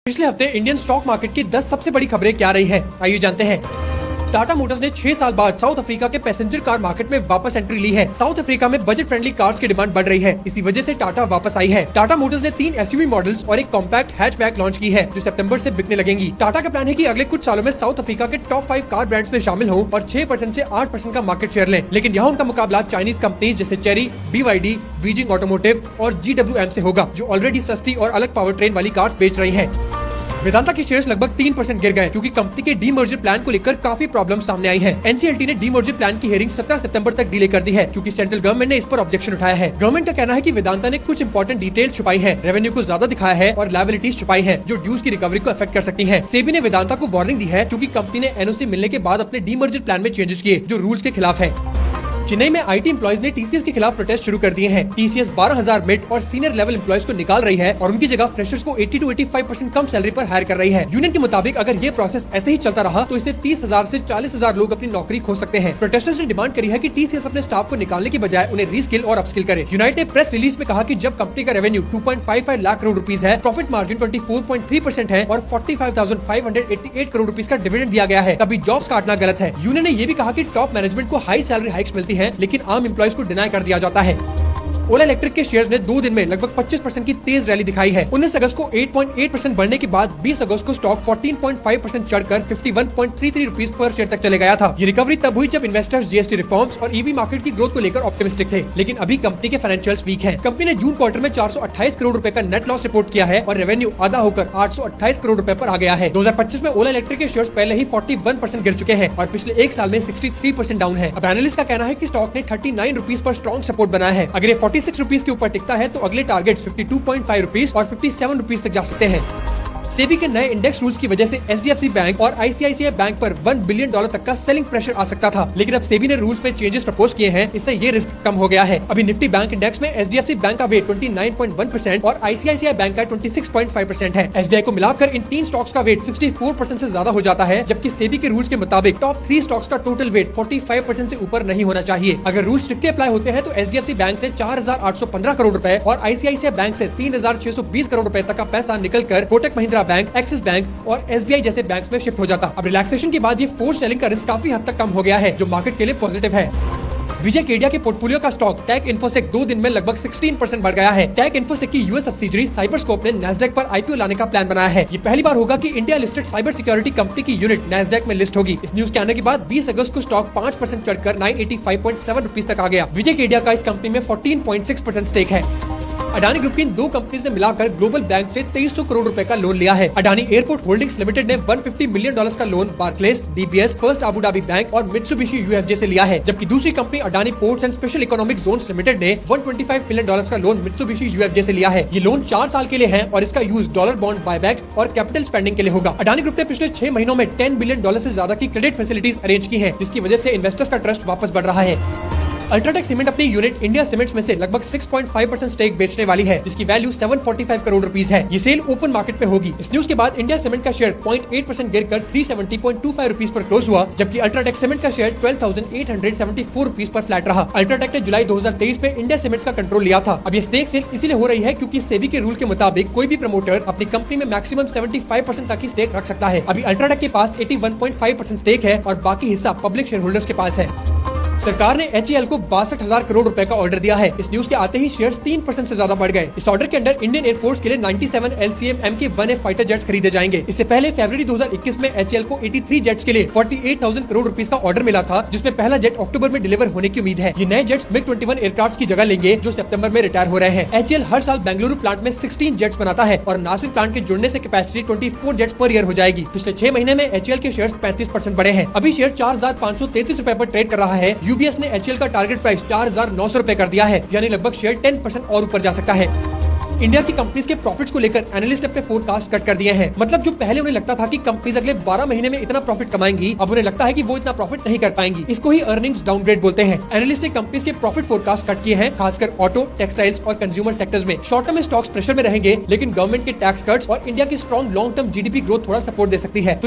पिछले हफ्ते Indian stock market की 10 सबसे बड़ी खबरें क्या रही है, आइए जानते हैं। टाटा मोटर्स ने 6 साल बाद साउथ अफ्रीका के पैसेंजर कार मार्केट में वापस एंट्री ली है। साउथ अफ्रीका में बजट फ्रेंडली कार्स की डिमांड बढ़ रही है, इसी वजह से टाटा वापस आई है। टाटा मोटर्स ने 3 एसयूवी मॉडल्स और एक कॉम्पैक्ट हैचबैक लॉन्च की है, जो सितंबर से बिकने लगेंगी। टाटा का प्लान है कि अगले कुछ सालों में साउथ अफ्रीका के टॉप 5 कार ब्रांड्स में शामिल हो और 6% से 8% का मार्केट शेयर लें। लेकिन यहाँ उनका मुकाबला चाइनीज कंपनीज जैसे चेरी, BYD, बीजिंग ऑटोमोटिव और GWM से होगा, जो ऑलरेडी सस्ती और अलग पावर ट्रेन वाली कार्स बेच रही है। वेदांता के शेयर्स लगभग 3% गिर गए, क्योंकि कंपनी के डीमर्जर प्लान को लेकर काफी प्रॉब्लम सामने आई है। NCLT ने डीमर्जर प्लान की हियरिंग 17 सितंबर तक डिले कर दी है, क्योंकि सेंट्रल गवर्नमेंट ने इस पर ऑब्जेक्शन उठाया है। गवर्नमेंट का कहना है कि वेदांता ने कुछ इंपॉर्टेंट डिटेल छुपाई है, रेवेन्यू को ज्यादा दिखाया है और लायबिलिटीज छुपाई है, जो ड्यूज की रिकवरी को अफेक्ट कर सकती है। सेबी ने वेदांता को वार्निंग दी है, क्योंकि कंपनी ने NOC मिलने के बाद अपने डीमर्जर प्लान में चेंजेस किए, जो रूल्स के खिलाफ है। चेन्नई में IT एम्प्लॉइज ने TCS के खिलाफ प्रोटेस्ट शुरू कर दिए हैं। TCS 12,000 मिड और सीनियर लेवल एम्प्लॉइज को निकाल रही है और उनकी जगह फ्रेशर्स को 80 to 85% कम सैलरी पर हायर कर रही है। यूनियन के मुताबिक अगर ये प्रोसेस ऐसे ही चलता रहा तो इससे 30,000 से 40,000 लोग अपनी नौकरी खो सकते हैं। प्रोटेस्टर्स ने डिमांड करी है कि TCS अपने स्टाफ को निकालने की बजाय उन्हें रीस्किल और अपस्किल करे। यूनाइटेड ने प्रेस रिलीज में कहा कि जब कंपनी का रेवेन्यू 2.55 लाख करोड़ रुपीज है, प्रॉफिट मार्जिन 24.3% है और 45,588 करोड़ रुपीज का डिविडेंड दिया गया है, तभी जॉब्स काटना गलत है। यूनियन ने ये भी कहा कि टॉप मैनेजमेंट को हाई सैलरी हाइक्स मिलती है, लेकिन आम एम्प्लॉइज को डिनाई कर दिया जाता है। ओला इलेक्ट्रिक के शेयर्स ने 2 दिन में लगभग 25% की तेज रैली दिखाई है। 19 अगस्त को 8.8% बढ़ने के बाद 20 अगस्त को स्टॉक 14.5% चढ़कर 51.33 रुपीज पर शेयर तक चले गया था। ये रिकवरी तब हुई जब इन्वेस्टर्स GST रिफॉर्म्स और EV मार्केट की ग्रोथ को लेकर ऑप्टिमिस्टिक थे, लेकिन अभी कंपनी के फाइनेंशियल्स वीक हैं। कंपनी ने जून क्वार्टर में 428 करोड़ रुपए का नेट लॉस रिपोर्ट किया है और रेवेन्यू आधा होकर 828 करोड़ रुपए पर आ गया है। 2025 में ओला इलेक्ट्रिक के शेयर्स पहले ही 41% गिर चुके हैं और पिछले एक साल में 63% डाउन है। अब एनालिस्ट का कहना है कि स्टॉक ने 39 रुपीज पर स्ट्रॉन्ग सपोर्ट बनाया है। अगर ये 46 रुपीज के ऊपर टिकता है तो अगले टारगेट्स 52.5 रुपीज और 57 रुपीज तक जा सकते हैं। सेबी के नए इंडेक्स रूल्स की वजह से HDFC बैंक और ICICI बैंक पर $1 बिलियन तक का सेलिंग प्रेशर आ सकता था, लेकिन अब सेबी ने रूल्स में चेंजेस प्रपोज किए हैं, इससे ये रिस्क कम हो गया है। अभी निफ्टी बैंक इंडेक्स में HDFC बैंक का वेट 29.1% और ICICI बैंक का 26.5% है। SBI को मिलाकर इन 3 स्टॉक्स का वेट 64% से ज्यादा हो जाता है, जबकि सेबी के रूल्स के मुताबिक टॉप 3 स्टॉक्स का टोटल वेट 45% से ऊपर नहीं होना चाहिए। अगर रूल स्ट्रिक्टली अप्लाई होते हैं तो HDFC बैंक से 4,815 करोड़ रुपए और ICICI बैंक से 3,620 करोड़ रुपए तक का पैसा निकल कर Kotak Mahindra bank, axis bank और SBI जैसे बैंक्स में शिफ्ट हो जाता। अब रिलैक्सेशन के बाद ये फोर्स सेलिंग का रिस्क काफी हद तक कम हो गया है, जो मार्केट के लिए पॉजिटिव है। विजय केडिया के पोर्टफोलियो का स्टॉक टेक इन्फोसेक 2 दिन में लगभग 16% बढ़ गया है। टेक इन्फोसेक की US सब्सिडरी साइबरस्कोप ने नैस्डैक पर IPO लाने का प्लान बनाया है। ये पहली बार होगा कि India listed cyber security company की यूनिट नैस्डैक में लिस्ट होगी। इस न्यूज के आने के बाद 20 अगस्त को स्टॉक 5% चढ़कर 985.7 रुपीज तक आ गया। विजय केडिया का इस कंपनी में 14.6% स्टेक है। अडानी ग्रुप की इन 2 कंपनीज ने मिलाकर ग्लोबल बैंक से 2300 करोड़ रुपए का लोन लिया है। अडानी एयरपोर्ट होल्डिंग्स लिमिटेड ने $150 मिलियन का loan Barclays, DBS, first Abu Dhabi bank और मित्सुबिशी UFJ से लिया है, जबकि दूसरी company Adani ports and special economic zones limited ने $125 मिलियन का लोन मित्सुबिशी UFJ से लिया है। ये लोन 4 साल के लिए है और इसका यूज डॉलर बॉन्ड बायबैक और कैपिटल स्पेंडिंग के लिए होगा। अडानी ग्रुप ने पिछले 6 महीनों में $10 बिलियन से ज्यादा की क्रेडिट फैसिलिटीज अरेंज की है, जिसकी वजह से इन्वेस्टर्स का ट्रस्ट वापस बढ़ रहा है। अल्ट्राटेक सीमेंट अपनी यूनिट इंडिया सीमेंट्स में से लगभग 6.5% स्टेक बेचने वाली है, जिसकी वैल्यू 745 करोड़ रुपीस है। ये सेल ओपन मार्केट पे होगी। इस न्यूज के बाद इंडिया सीमेंट का शेयर 0.8% गिरकर 370.25 रुपीस पर क्लोज हुआ, जबकि अल्ट्राटेक सीमेंट का शेयर 12,874 रुपीस पर फ्लैट रहा। अल्ट्राटेक ने जुलाई 2023 में इंडिया सीमेंट्स का कंट्रोल लिया था। अब ये स्टेक सेल इसीलिए हो रही है क्योंकि सेबी के रूल के मुताबिक कोई भी प्रमोटर अपनी कंपनी में मैक्सिमम 75% तक की स्टेक रख सकता है। अभी अल्ट्राटेक के पास 81.5% स्टेक है और बाकी हिस्सा पब्लिक शेयर होल्डर्स के पास है। सरकार ने HAL को 62,000 करोड़ रुपए का ऑर्डर दिया है। इस न्यूज के आते ही शेयर्स 3% से ज्यादा बढ़ गए। इस ऑर्डर के अंडर इंडियन एयरफोर्स के लिए 97 LCM MK-1A फाइटर जेट्स खरीदे जाएंगे। इससे पहले फरवरी 2021 में HAL को 83 जेट्स के लिए 48,000 करोड़ रुपीस का ऑर्डर मिला था, जिसमें पहला जेट अक्टूबर में डिलीवर होने की उम्मीद है। ये नए जेट्स MiG-21 एयरक्राफ्ट की जगह लेंगे, जो सितंबर में रिटायर हो रहे हैं। HAL हर साल बेंगलुरु प्लांट में 16 जेट्स बनाता है और नासिक प्लांट के जुड़ने से कैपेसिटी 24 जेट्स पर ईयर हो जाएगी। पिछले 6 महीने में HAL के शेयर्स 35% बढ़े हैं। अभी शेयर 4,533 रुपए पर ट्रेड कर रहा है। UBS ने HAL का टारगेट प्राइस 4,900 रुपए कर दिया है, यानी लगभग शेयर 10% और ऊपर जा सकता है। इंडिया की कंपनीज के प्रॉफिट्स को लेकर एनालिस्ट अपने फोरकास्ट कट कर दिए हैं। मतलब जो पहले उन्हें लगता था कि कंपनीज अगले 12 महीने में इतना प्रॉफिट कमाएंगी, अब उन्हें लगता है कि वो इतना प्रॉफिट नहीं कर पाएंगी। इसको ही अर्निंग्स डाउनग्रेड बोलते हैं। एनालिस्ट ने कंपनीज के प्रॉफिट फोरकास्ट कट किए हैं, खासकर ऑटो, टेक्सटाइल्स और कंज्यूमर सेक्टर्स में। शॉर्ट टर्म में स्टॉक्स प्रेशर में रहेंगे, लेकिन गवर्नमेंट के टैक्स कट्स और इंडिया की strong long term GDP growth थोड़ा सपोर्ट दे सकती है। तो